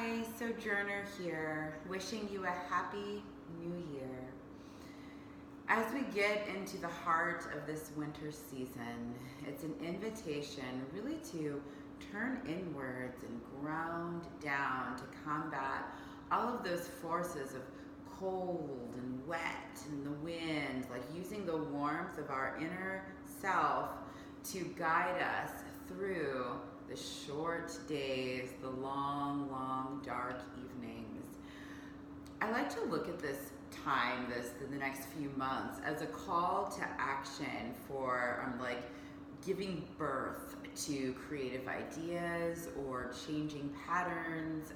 Hi, Sojourner here, wishing you a happy new year. As we get into the heart of this winter season, it's an invitation really to turn inwards and ground down to combat all of those forces of cold and wet and the wind, like using the warmth of our inner self to guide us through the short days, the long, long, dark evenings. I like to look at this time, the next few months, as a call to action for like giving birth to creative ideas or changing patterns.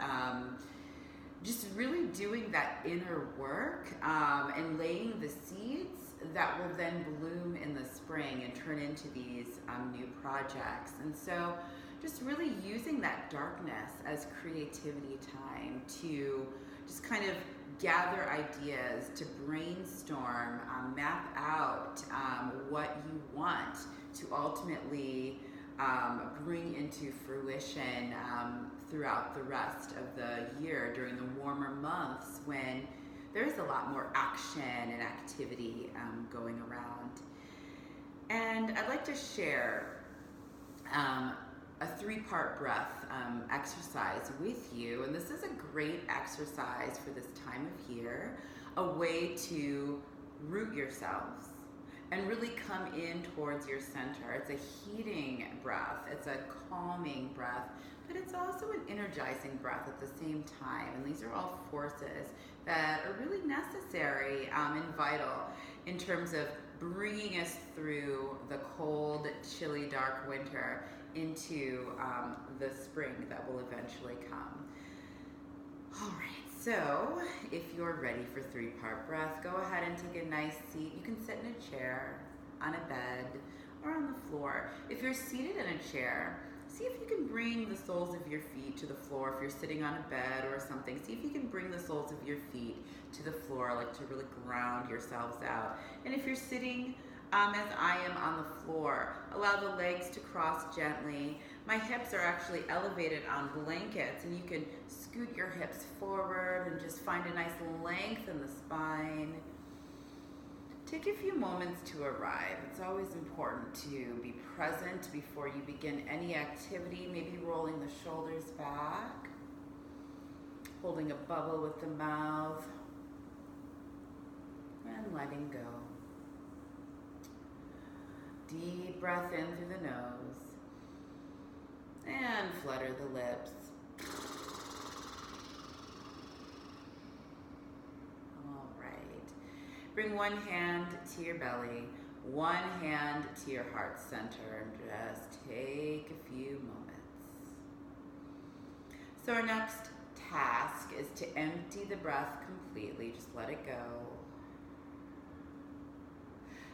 Just really doing that inner work and laying the seeds that will then bloom in the spring and turn into these new projects. And so just really using that darkness as creativity time to just kind of gather ideas, to brainstorm, map out what you want to ultimately bring into fruition throughout the rest of the year during the warmer months when there's a lot more action and activity going around. And I'd like to share a 3-part breath exercise with you. And this is a great exercise for this time of year, a way to root yourselves and really come in towards your center. It's a heating breath, it's a calming breath, but it's also an energizing breath at the same time. And these are all forces that are really necessary and vital in terms of bringing us through the cold, chilly, dark winter into the spring that will eventually come. All right, so if you're ready for 3-part breath, go ahead and take a nice seat. You can sit in a chair, on a bed, or on the floor. If you're seated in a chair, see if you can bring the soles of your feet to the floor. If you're sitting on a bed or something, see if you can bring the soles of your feet to the floor, like to really ground yourselves out. And if you're sitting as I am on the floor, allow the legs to cross gently. My hips are actually elevated on blankets, and you can scoot your hips forward and just find a nice length in the spine. Take a few moments to arrive. It's always important to be present before you begin any activity, maybe rolling the shoulders back, holding a bubble with the mouth, and letting go. Deep breath in through the nose, and flutter the lips. All right. Bring one hand to your belly, one hand to your heart center, and just take a few moments. So our next task is to empty the breath completely. Just let it go.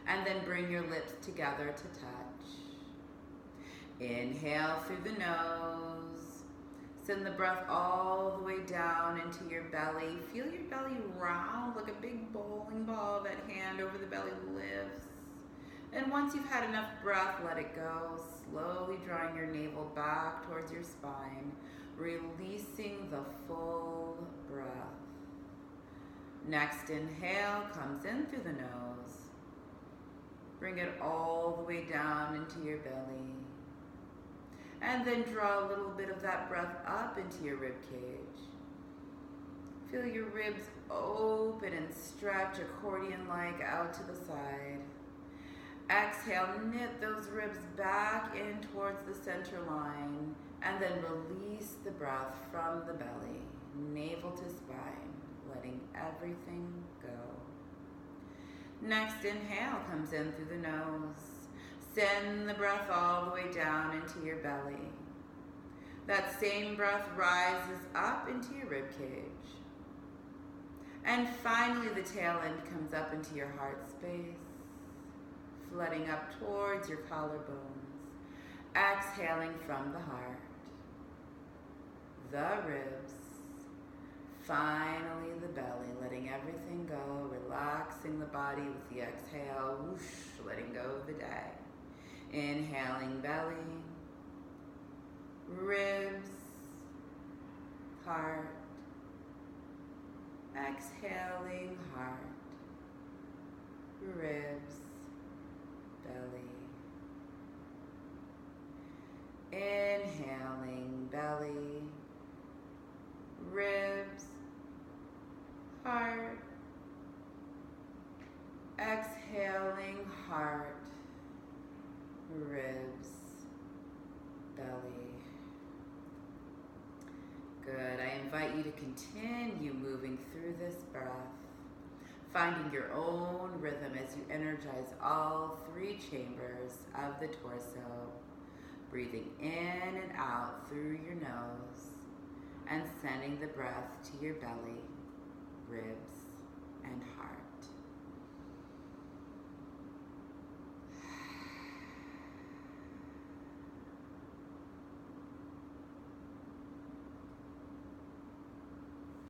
And then bring your lips together to touch. Inhale through the nose. Send the breath all the way down into your belly. Feel your belly round like a big bowling ball. That hand over the belly lifts. And once you've had enough breath, let it go. Slowly drawing your navel back towards your spine. Releasing the full breath. Next inhale comes in through the nose. Bring it all the way down into your belly. And then draw a little bit of that breath up into your rib cage. Feel your ribs open and stretch accordion-like out to the side. Exhale, knit those ribs back in towards the center line. And then release the breath from the belly, navel to spine, letting everything go. Next inhale comes in through the nose. Send the breath all the way down into your belly. That same breath rises up into your rib cage. And finally the tail end comes up into your heart space, flooding up towards your collarbones. Exhaling from the heart, the ribs, finally the belly, letting everything go, relaxing the body with the exhale, whoosh, letting go of the day. Inhaling belly, ribs, heart. Exhaling heart, ribs, belly. Inhaling belly, ribs, heart. Exhaling heart, ribs, belly. Good. I invite you to continue moving through this breath, finding your own rhythm as you energize all three chambers of the torso, breathing in and out through your nose, and sending the breath to your belly, ribs, and heart.